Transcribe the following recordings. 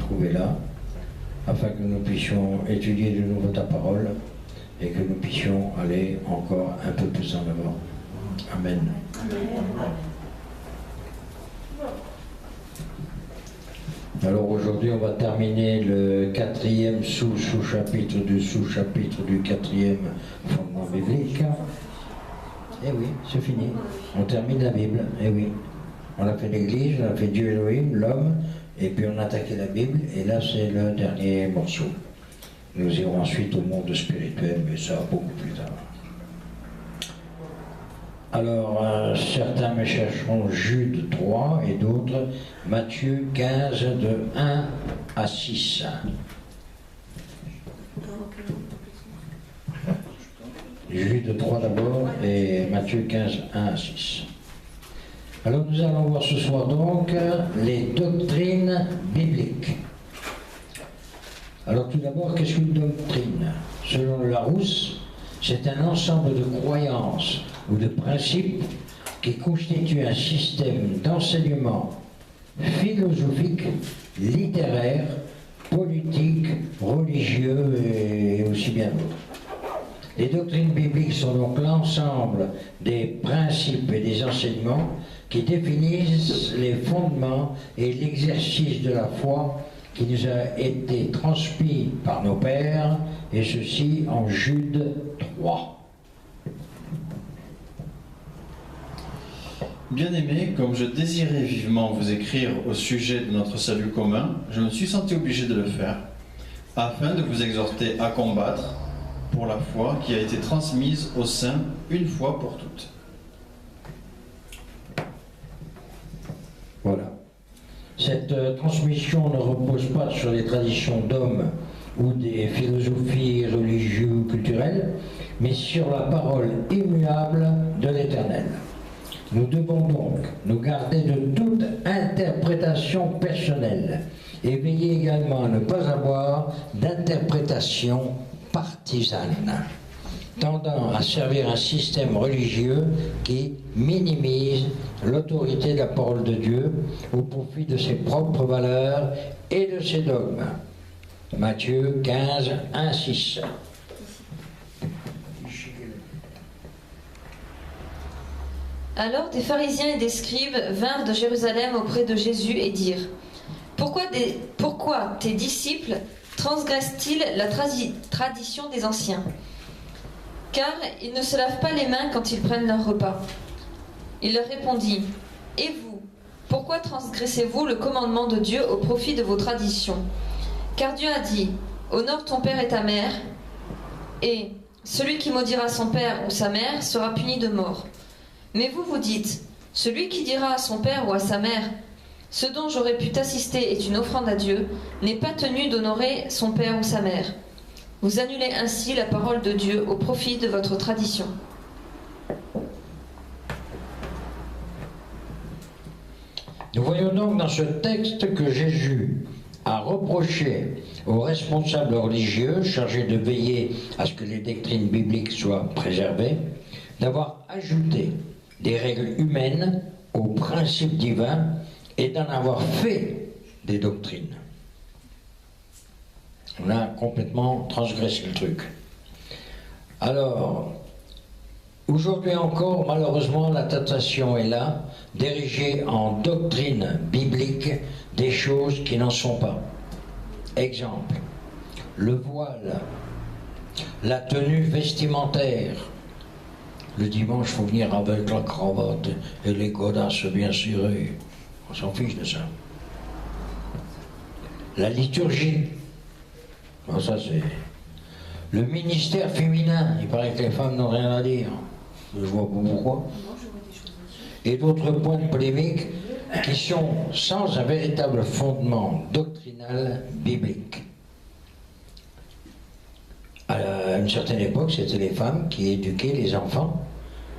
retrouver là, afin que nous puissions étudier de nouveau ta parole et que nous puissions aller encore un peu plus en avant. Amen. Alors aujourd'hui, on va terminer le 4e sous-chapitre du sous-chapitre du 4e fondement biblique. Eh oui, c'est fini. On termine la Bible. Eh oui. On a fait l'Église, on a fait Dieu Elohim, l'homme, et puis on a attaqué la Bible, et là c'est le dernier morceau. Nous irons ensuite au monde spirituel, mais ça beaucoup plus tard. Alors, certains me chercheront Jude 3 et d'autres Matthieu 15 de 1 à 6. Jude 3 d'abord et Matthieu 15, 1 à 6. Alors nous allons voir ce soir donc les doctrines bibliques. Alors tout d'abord, qu'est-ce qu'une doctrine? Selon le Larousse, c'est un ensemble de croyances ou de principes qui constituent un système d'enseignement philosophique, littéraire, politique, religieux et aussi bien d'autres. Les doctrines bibliques sont donc l'ensemble des principes et des enseignements qui définissent les fondements et l'exercice de la foi qui nous a été transmis par nos pères, et ceci en Jude 3. Bien-aimés, comme je désirais vivement vous écrire au sujet de notre salut commun, je me suis senti obligé de le faire, afin de vous exhorter à combattre pour la foi qui a été transmise aux saints une fois pour toutes. Voilà. Cette transmission ne repose pas sur les traditions d'hommes ou des philosophies religieuses ou culturelles, mais sur la parole immuable de l'Éternel. Nous devons donc nous garder de toute interprétation personnelle et veiller également à ne pas avoir d'interprétation partisane, tendant à servir un système religieux qui minimise l'autorité de la parole de Dieu au profit de ses propres valeurs et de ses dogmes. Matthieu 15, 1, 6. Alors des pharisiens et des scribes vinrent de Jérusalem auprès de Jésus et dirent : Pourquoi tes disciples transgressent-ils la tradition des anciens ? Car ils ne se lavent pas les mains quand ils prennent leur repas. Il leur répondit : Et vous, pourquoi transgressez-vous le commandement de Dieu au profit de vos traditions ? Car Dieu a dit : Honore ton père et ta mère, et celui qui maudira son père ou sa mère sera puni de mort. Mais vous, vous dites : Celui qui dira à son père ou à sa mère : Ce dont j'aurais pu t'assister est une offrande à Dieu, n'est pas tenu d'honorer son père ou sa mère. Vous annulez ainsi la parole de Dieu au profit de votre tradition. Nous voyons donc dans ce texte que Jésus a reproché aux responsables religieux chargés de veiller à ce que les doctrines bibliques soient préservées, d'avoir ajouté des règles humaines aux principes divins et d'en avoir fait des doctrines. On a complètement transgressé le truc. Alors, aujourd'hui encore, malheureusement, la tentation est là, d'ériger en doctrine biblique des choses qui n'en sont pas. Exemple, le voile, la tenue vestimentaire. Le dimanche, il faut venir avec la cravate et les godasses bien serrées. On s'en fiche de ça. La liturgie. Bon, ça c'est... Le ministère féminin. Il paraît que les femmes n'ont rien à dire. Je vois pas pourquoi. Et d'autres points de polémique qui sont sans un véritable fondement doctrinal biblique. À une certaine époque, c'était les femmes qui éduquaient les enfants.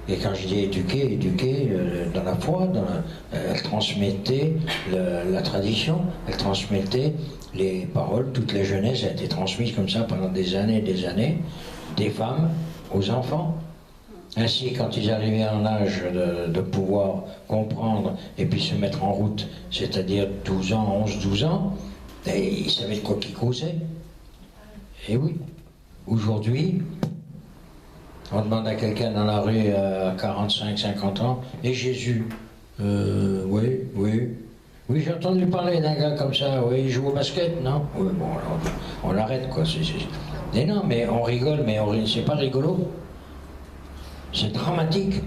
Et quand je dis éduquer dans la foi, elles transmettaient la tradition, elles transmettaient les paroles, toute la jeunesse a été transmise comme ça pendant des années, des femmes aux enfants. Ainsi, quand ils arrivaient en âge de pouvoir comprendre et puis se mettre en route, c'est-à-dire 12 ans, 11, 12 ans, Et ils savaient de quoi qu'ils causaient. Et oui, aujourd'hui, on demande à quelqu'un dans la rue à 45, 50 ans, et Jésus, oui, j'ai entendu parler d'un gars comme ça, oui, il joue au basket, non? Oui, bon, alors, on l'arrête, quoi. Mais non, mais on rigole, mais c'est pas rigolo. C'est dramatique.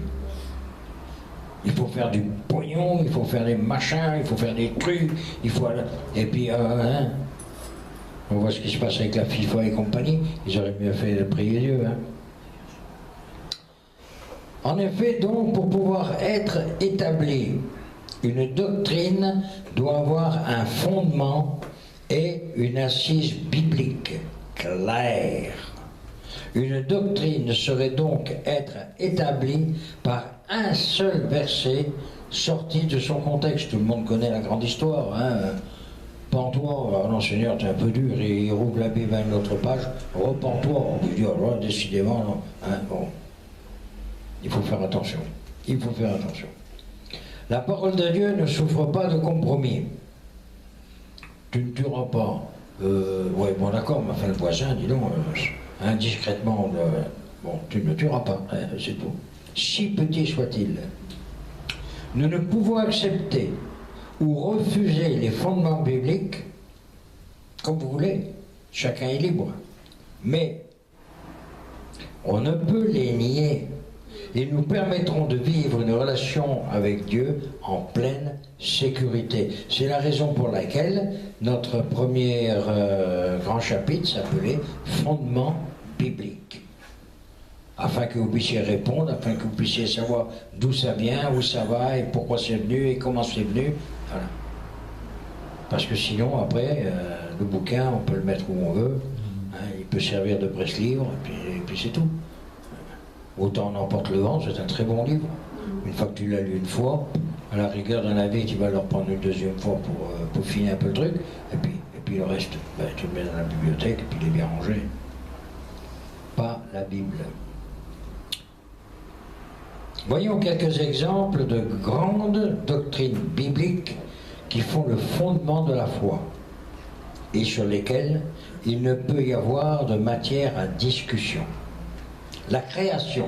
Il faut faire du pognon, il faut faire des machins, il faut faire des trucs, il faut... Et puis, on voit ce qui se passe avec la FIFA et compagnie, ils auraient mieux fait de prier Dieu, hein. En effet, donc, pour pouvoir être établie, une doctrine doit avoir un fondement et une assise biblique claire. Une doctrine ne saurait donc être établie par un seul verset sorti de son contexte. Tout le monde connaît la grande histoire, hein. Repens-toi, non Seigneur, t'es un peu dur, et il rouvre la Bible à une autre page, repens-toi, on peut dire, alors, décidément, non, hein, bon. Il faut faire attention. Il faut faire attention. La parole de Dieu ne souffre pas de compromis. Tu ne tueras pas. Ouais, bon d'accord, mais enfin le voisin, dis donc, indiscrètement, bon, tu ne tueras pas, hein, c'est tout. Si petit soit-il. Nous ne pouvons accepter ou refuser les fondements bibliques comme vous voulez. Chacun est libre. Mais on ne peut les nier. Ils nous permettront de vivre une relation avec Dieu en pleine sécurité. C'est la raison pour laquelle notre premier grand chapitre s'appelait « Fondements bibliques ». Afin que vous puissiez répondre, afin que vous puissiez savoir d'où ça vient, où ça va, et pourquoi c'est venu, et comment c'est venu. Voilà. Parce que sinon, après, le bouquin, on peut le mettre où on veut. Hein, il peut servir de presse-livre, et puis c'est tout. Autant on emporte le vent, c'est un très bon livre. Une fois que tu l'as lu une fois, à la rigueur dans la vie, tu vas le reprendre une deuxième fois pour finir un peu le truc, et puis le reste, ben, tu le mets dans la bibliothèque, et puis il est bien rangé. Pas la Bible. Voyons quelques exemples de grandes doctrines bibliques qui font le fondement de la foi, et sur lesquelles il ne peut y avoir de matière à discussion. La création.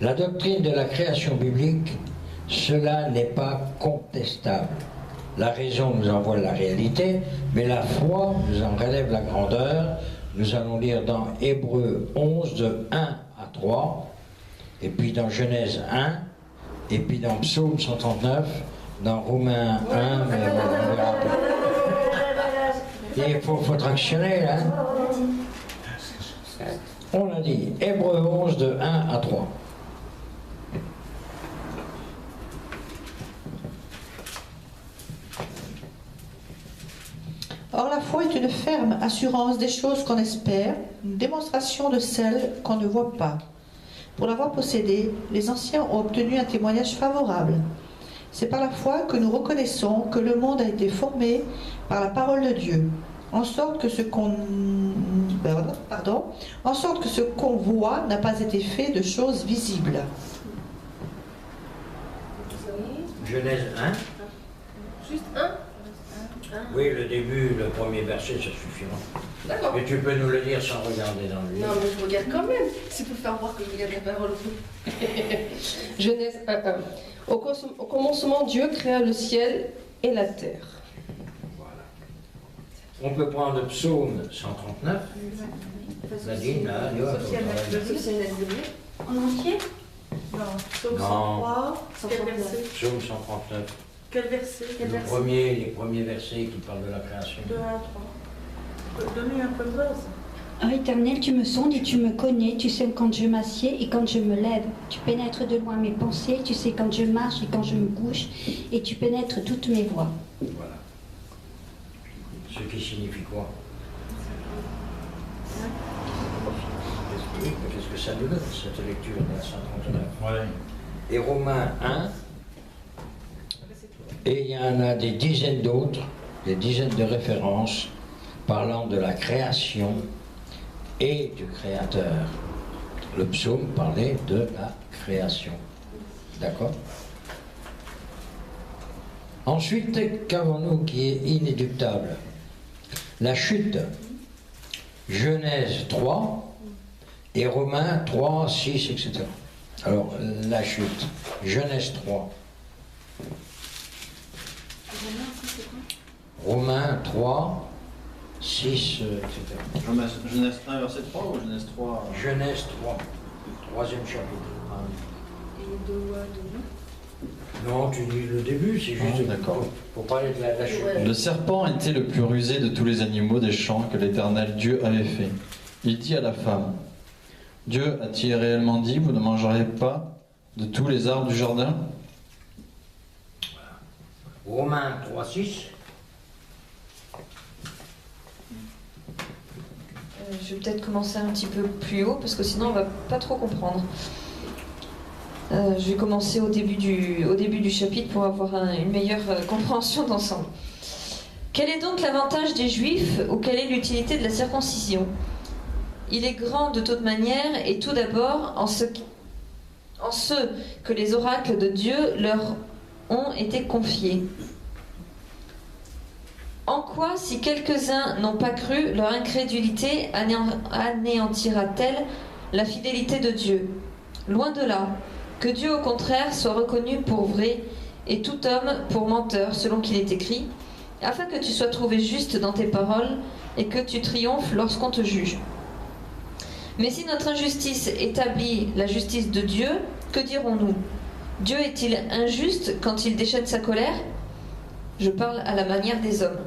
La doctrine de la création biblique, cela n'est pas contestable. La raison nous envoie la réalité, mais la foi nous en relève la grandeur. Nous allons lire dans Hébreux 11, de 1 à 3, et puis dans Genèse 1, et puis dans Psaume 139, dans Romains 1, mais on verra pas. Il faut tractionner, là. On a dit Hébreux 11 de 1 à 3. Or la foi est une ferme assurance des choses qu'on espère, une démonstration de celles qu'on ne voit pas. Pour l'avoir possédée, les anciens ont obtenu un témoignage favorable. C'est par la foi que nous reconnaissons que le monde a été formé par la parole de Dieu, en sorte que ce qu'on voit n'a pas été fait de choses visibles. Genèse 1. Juste un. Oui, le début, le premier verset, ça suffira. D'accord. Mais tu peux nous le dire sans regarder dans le livre. Non, mais je regarde quand même. C'est pour faire voir que je regarde la parole. Genèse 1:1. Au commencement, Dieu créa le ciel et la terre. Voilà. On peut prendre le psaume 139. Nadine, là, En entier? Non, psaume Non. 103. Quel verset? Psaume 139. Quel verset? Les premiers versets qui parlent de la création. 2 à 3. Donnez un peu de base. Oh, Éternel, tu me sondes et tu me connais, tu sais quand je m'assieds et quand je me lève. Tu pénètres de loin mes pensées, tu sais quand je marche et quand je me couche, et tu pénètres toutes mes voies. Voilà. Ce qui signifie quoi? Qu'est-ce que ça nous donne, cette lecture de la 139? Ouais. Et Romains 1, et il y en a des dizaines d'autres, des dizaines de références parlant de la création et du Créateur. Le psaume parlait de la création. D'accord? Ensuite, qu'avons-nous qui est inéluctable? La chute. Genèse 3 et Romains 3, 6, etc. Alors, la chute. Genèse 3. Romains 3, 6, etc. Genèse 1, verset 3 ou Genèse 3 Genèse 3, troisième chapitre. Et de Non, tu dis le début, c'est juste d'accord. pour parler de la chute. Le serpent était le plus rusé de tous les animaux des champs que l'Éternel Dieu avait fait. Il dit à la femme, Dieu a-t-il réellement dit, vous ne mangerez pas de tous les arbres du jardin? Romains 3, 6. Je vais peut-être commencer un petit peu plus haut parce que sinon on va pas trop comprendre. Je vais commencer au début du chapitre pour avoir une meilleure compréhension d'ensemble. Quel est donc l'avantage des Juifs ou quelle est l'utilité de la circoncision? Il est grand de toute manière et tout d'abord en ce que les oracles de Dieu leur ont été confiés. En quoi, si quelques-uns n'ont pas cru, leur incrédulité anéantira-t-elle la fidélité de Dieu? Loin de là, que Dieu au contraire soit reconnu pour vrai et tout homme pour menteur, selon qu'il est écrit, afin que tu sois trouvé juste dans tes paroles et que tu triomphes lorsqu'on te juge. Mais si notre injustice établit la justice de Dieu, que dirons-nous? Dieu est-il injuste quand il déchaîne sa colère? Je parle à la manière des hommes.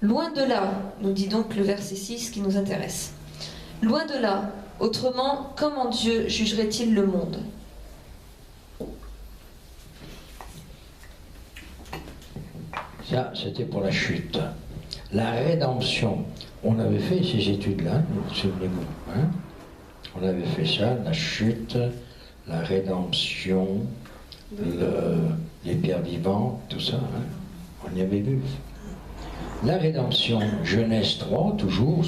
Loin de là, nous dit donc le verset 6 qui nous intéresse. Loin de là, autrement, comment Dieu jugerait-il le monde? Ça, c'était pour la chute. La rédemption. On avait fait ces études-là, souvenez-vous. Hein? On avait fait ça, la chute, la rédemption, les pierres vivantes, tout ça. Hein? On y avait vu. La rédemption, Genèse 3, toujours,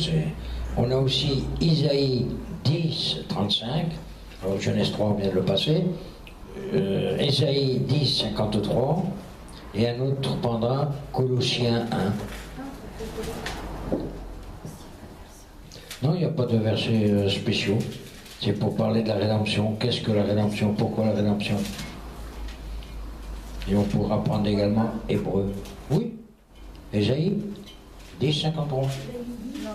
on a aussi Isaïe 10, 35. Alors Genèse 3, on vient de le passer. Isaïe 10, 53. Et un autre pendant Colossiens 1. Non, il n'y a pas de versets spéciaux. C'est pour parler de la rédemption. Qu'est-ce que la rédemption? Pourquoi la rédemption? Et on pourra prendre également Hébreu. Oui. Ésaïe 10, 53. Non,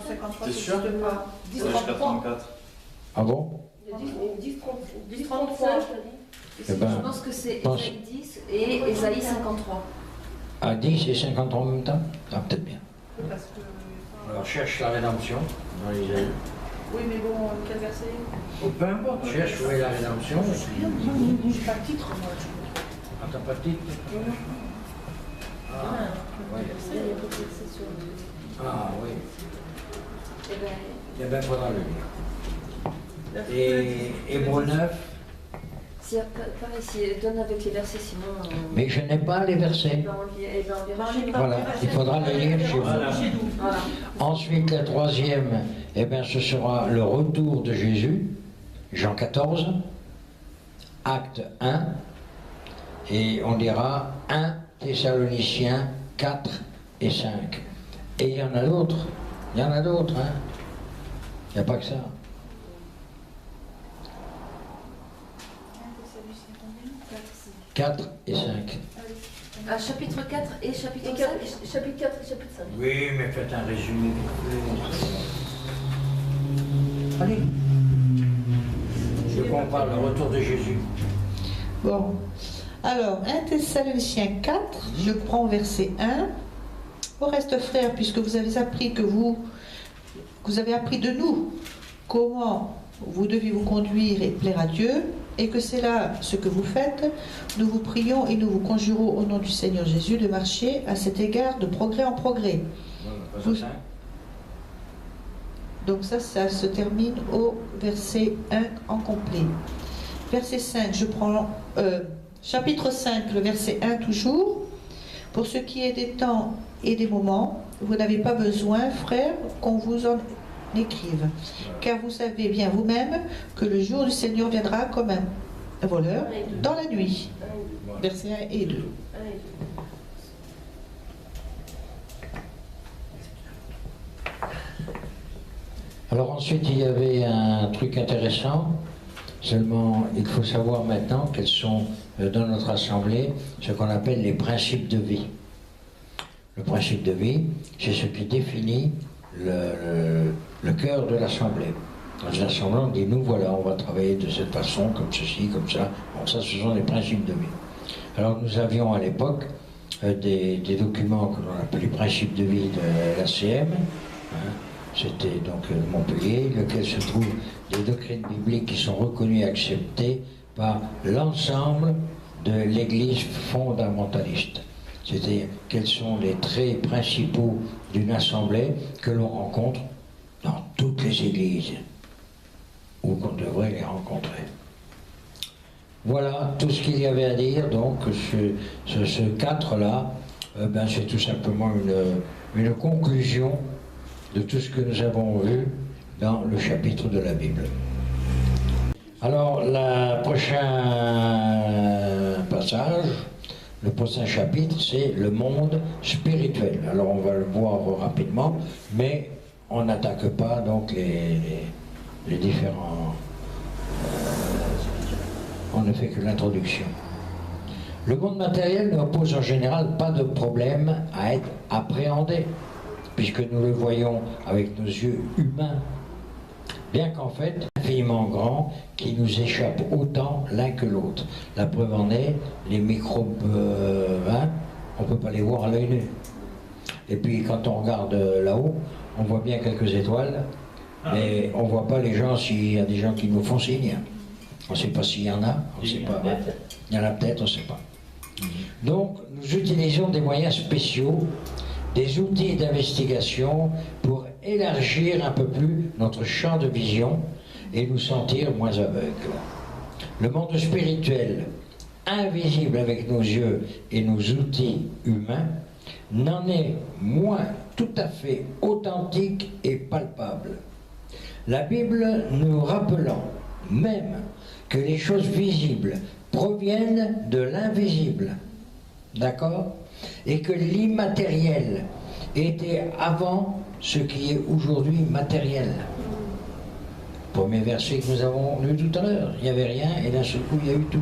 53, T'es sûr? pas. 10, 34. Ah bon? 10, 33. Eh ben, Je pense que c'est pense- Ésaïe 10 et Ésaïe 53. À 10 et 53 en même temps? Ah, peut-être bien. Parce que... Alors cherche la rédemption dans Isaïe. Oui, mais bon, quel verset? Oh, peu importe, cherche où est la rédemption. J'ai pas de titre, moi. Ah, t'as pas de titre? Ah, oui. Ah, oui. Eh bien, faudra le lire. Et Hébreu 9. Si, pareil, si donne avec les versets, sinon. Mais je n'ai pas les versets. On verra chez nous. Voilà, il faudra le lire chez vous. Voilà. Ensuite, la troisième, eh bien, ce sera le retour de Jésus, Jean 14, acte 1, et on dira 1 Thessaloniciens 4 et 5. Et il y en a d'autres, hein. Il n'y a pas que ça. « 4 et 5. Ah, chapitre 4 et chapitre 5. Chapitre 4 et chapitre 5. Oui, mais faites un résumé. Allez. Je compare le retour de Jésus. Bon. Alors, 1 Thessaloniciens 4, je prends verset 1. Au reste, frères, puisque vous avez appris vous avez appris de nous comment vous devez vous conduire et plaire à Dieu, et que c'est là ce que vous faites, nous vous prions et nous vous conjurons au nom du Seigneur Jésus de marcher à cet égard de progrès en progrès. Donc ça se termine au verset 1 en complet. Verset 5, je prends chapitre 5, le verset 1 toujours. Pour ce qui est des temps et des moments, vous n'avez pas besoin, frères, qu'on vous en écrive. Car vous savez bien vous-même que le jour du Seigneur viendra comme un voleur dans la nuit. Versets 1 et 2. Alors ensuite, il y avait un truc intéressant, seulement il faut savoir maintenant quels sont dans notre assemblée ce qu'on appelle les principes de vie. Le principe de vie, c'est ce qui définit le cœur de l'assemblée. Dans une assemblée, on dit, nous voilà, on va travailler de cette façon, comme ceci, comme ça. Bon, ça, ce sont les principes de vie. Alors nous avions à l'époque des documents que l'on appelle les principes de vie de l'ACM, hein. C'était donc Montpellier, lequel se trouvent des doctrines bibliques qui sont reconnues et acceptées par l'ensemble de l'Église fondamentaliste. C'est-à-dire quels sont les traits principaux d'une assemblée que l'on rencontre dans toutes les églises, ou qu'on devrait les rencontrer. Voilà tout ce qu'il y avait à dire, donc ce 4-là, c'est tout simplement une conclusion de tout ce que nous avons vu dans le chapitre de la Bible. Alors, le prochain passage, le prochain chapitre, c'est le monde spirituel. Alors, on va le voir rapidement, mais on n'attaque pas donc les différents... on ne fait que l'introduction. Le monde matériel ne pose en général pas de problème à être appréhendé, puisque nous le voyons avec nos yeux humains, bien qu'en fait, infiniment grand, qui nous échappe autant l'un que l'autre. La preuve en est, les microbes, on ne peut pas les voir à l'œil nu. Et puis quand on regarde là-haut, on voit bien quelques étoiles, mais on ne voit pas les gens, s'il y a des gens qui nous font signe. On ne sait pas s'il y en a, on ne sait pas. Il y en a peut-être, on ne sait pas. Donc, nous utilisons des moyens spéciaux, des outils d'investigation pour élargir un peu plus notre champ de vision et nous sentir moins aveugles. Le monde spirituel, invisible avec nos yeux et nos outils humains, n'en est moins tout à fait authentique et palpable. La Bible nous rappelant même que les choses visibles proviennent de l'invisible, d'accord ? Et que l'immatériel était avant ce qui est aujourd'hui matériel. Premier verset que nous avons lu tout à l'heure, il n'y avait rien et d'un seul coup il y a eu tout.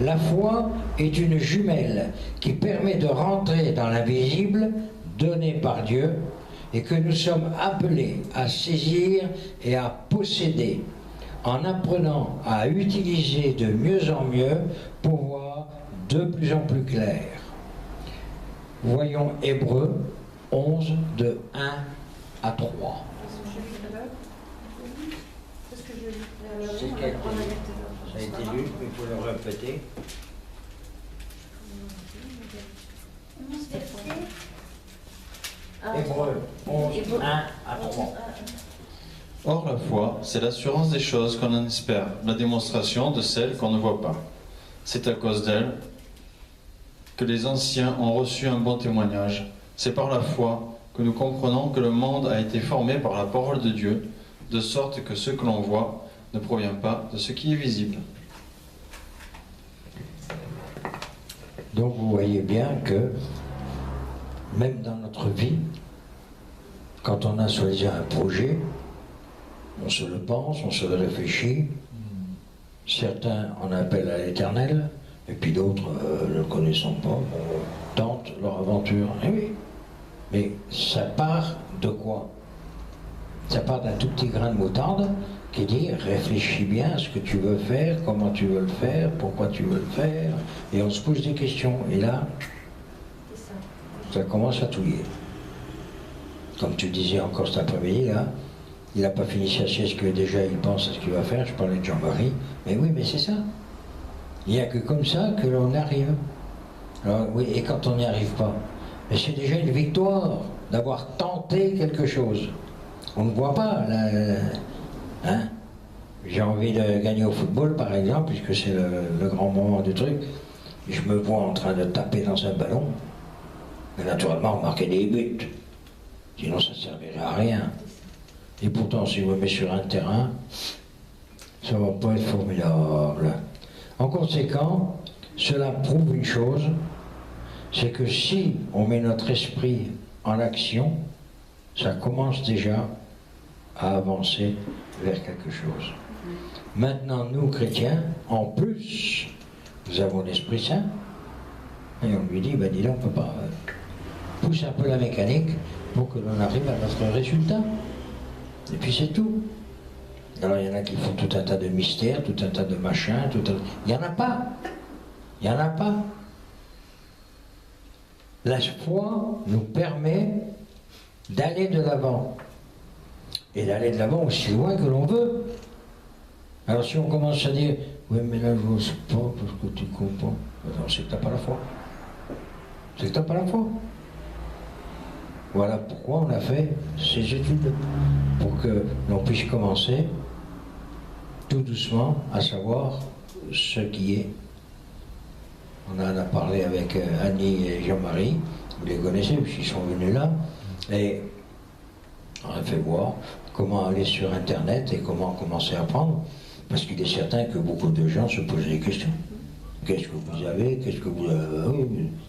La foi est une jumelle qui permet de rentrer dans l'invisible donné par Dieu et que nous sommes appelés à saisir et à posséder en apprenant à utiliser de mieux en mieux pour voir de plus en plus clair. Voyons Hébreux 11 de 1 à 3. Ça a été lu, mais il faut le répéter. Hébreux 11, 1 à 3. Or, la foi, c'est l'assurance des choses qu'on en espère, la démonstration de celles qu'on ne voit pas. C'est à cause d'elle que les anciens ont reçu un bon témoignage. C'est par la foi que nous comprenons que le monde a été formé par la parole de Dieu, de sorte que ce que l'on voit ne provient pas de ce qui est visible. Donc vous voyez bien que même dans notre vie, quand on a soi-disant un projet, on se le pense, on se le réfléchit. Certains en appellent à l'Éternel, et puis d'autres, ne le connaissant pas, tentent leur aventure. Eh oui, mais ça part de quoi? Ça part d'un tout petit grain de moutarde qui dit réfléchis bien à ce que tu veux faire, comment tu veux le faire, pourquoi tu veux le faire, et on se pose des questions. Et là, ça commence à touiller. Comme tu disais encore cet après-midi, là, il n'a pas fini sa sieste que déjà il pense à ce qu'il va faire. Je parlais de Jean-Marie. Mais oui, mais c'est ça. Il n'y a que comme ça que l'on arrive. Alors oui, et quand on n'y arrive pas, mais c'est déjà une victoire d'avoir tenté quelque chose. On ne voit pas. Hein? J'ai envie de gagner au football, par exemple, puisque c'est le grand moment du truc. Je me vois en train de taper dans un ballon. Mais naturellement, marquer des buts. Sinon, ça ne servirait à rien. Et pourtant, si je me mets sur un terrain, ça ne va pas être formidable. En conséquent, cela prouve une chose, c'est que si on met notre esprit en action, ça commence déjà à avancer vers quelque chose. Maintenant, nous, chrétiens, en plus, nous avons l'Esprit Saint, et on lui dit, ben dis donc, on ne peut pas pousser un peu la mécanique pour que l'on arrive à notre résultat. Et puis c'est tout. Alors il y en a qui font tout un tas de mystères, tout un tas de machins, il n'y en a pas. Il n'y en a pas. La foi nous permet d'aller de l'avant. Et d'aller de l'avant aussi loin que l'on veut. Alors si on commence à dire, oui mais là je n'ose pas parce que tu comprends, alors c'est que tu n'as pas la foi. C'est que tu n'as pas la foi. Voilà pourquoi on a fait ces études, pour que l'on puisse commencer tout doucement à savoir ce qui est. On en a parlé avec Annie et Jean-Marie, vous les connaissez puisqu'ils sont venus là, et on a fait voir comment aller sur Internet et comment commencer à apprendre, parce qu'il est certain que beaucoup de gens se posent des questions. Qu'est-ce que vous avez? Qu'est-ce que vous avez?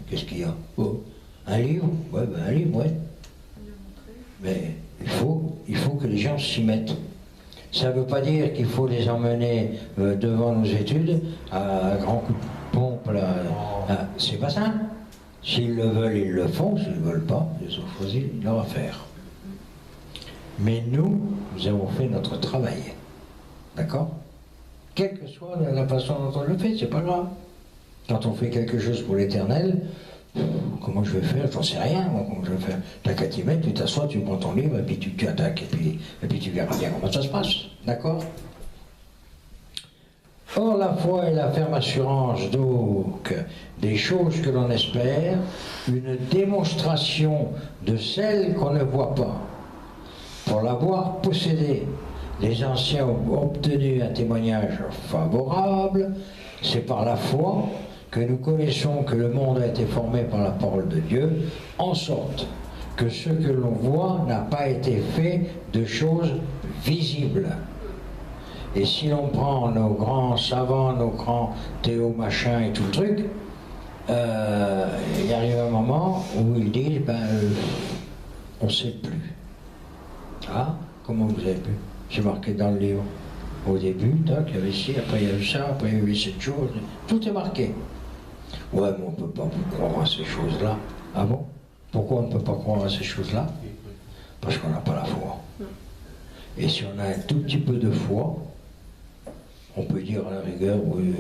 Qu'est-ce qu'il y a? Oh, un livre? Ouais, ben un livre, ouais. Mais il faut que les gens s'y mettent. Ça ne veut pas dire qu'il faut les emmener devant nos études à grands coups de pompe. C'est pas ça. S'ils le veulent, ils le font. S'ils ne veulent pas, ils ont choisi leur affaire. Mais nous avons fait notre travail. D'accord? Quelle que soit la façon dont on le fait, c'est pas grave. Quand on fait quelque chose pour l'éternel, comment je vais faire? J'en sais rien, moi, comment je vais faire. T'as qu'à t'y mettre, tu t'assois, tu prends ton livre, et puis tu attaques, et puis tu verras bien comment ça se passe. D'accord? Or, la foi est la ferme assurance, donc, des choses que l'on espère, une démonstration de celles qu'on ne voit pas. Pour l'avoir possédée, les anciens ont obtenu un témoignage favorable, c'est par la foi que nous connaissons que le monde a été formé par la parole de Dieu, en sorte que ce que l'on voit n'a pas été fait de choses visibles. Et si l'on prend nos grands savants, nos grands théo-machins et tout le truc, il arrive un moment où ils disent, on ne sait plus. Ah, comment vous avez pu? C'est marqué dans le livre. Au début, il y avait ci, après il y a eu ça, après il y a eu cette chose, tout est marqué. Ouais, mais on ne peut pas croire à ces choses-là. Ah bon? Pourquoi on ne peut pas croire à ces choses-là? Parce qu'on n'a pas la foi. Et si on a un tout petit peu de foi, on peut dire à la rigueur, oui,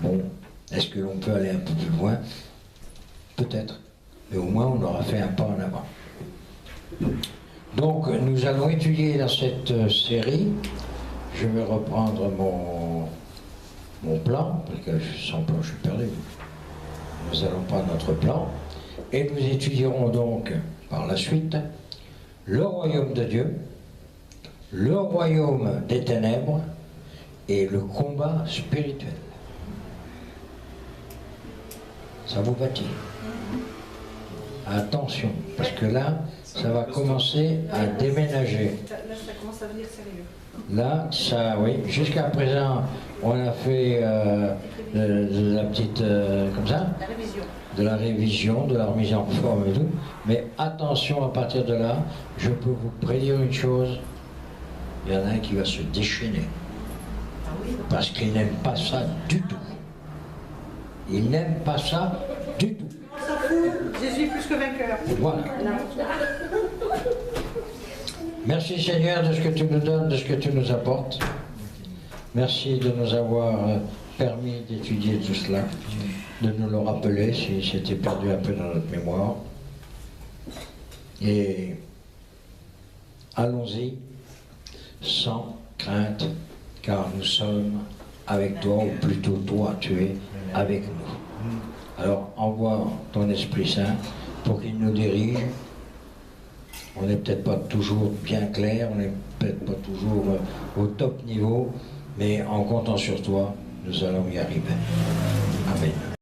bon, est-ce que l'on peut aller un peu plus loin? Peut-être. Mais au moins, on aura fait un pas en avant. Donc, nous allons étudier dans cette série. Je vais reprendre mon plan, parce que sans plan, je suis perdu. Nous allons prendre notre plan, et nous étudierons donc, par la suite, le royaume de Dieu, le royaume des ténèbres, et le combat spirituel. Ça vous va-t-il? Attention, parce que là, ça va commencer à déménager. Là, ça commence à venir sérieux. Là, ça, oui. Jusqu'à présent, on a fait de la petite, comme ça, La révision. de la révision, de la remise en forme et tout. Mais attention, à partir de là, je peux vous prédire une chose. Il y en a un qui va se déchaîner. Parce qu'il n'aime pas ça du tout. Il n'aime pas ça du tout. On s'en fout, Jésus est plus que vainqueur. Voilà. Merci Seigneur de ce que tu nous donnes, de ce que tu nous apportes. Merci de nous avoir permis d'étudier tout cela, de nous le rappeler si c'était perdu un peu dans notre mémoire. Et allons-y sans crainte, car nous sommes avec toi, ou plutôt toi, tu es avec nous. Alors envoie ton Esprit Saint pour qu'il nous dirige. On n'est peut-être pas toujours bien clair, on n'est peut-être pas toujours au top niveau, mais en comptant sur toi, nous allons y arriver. Amen.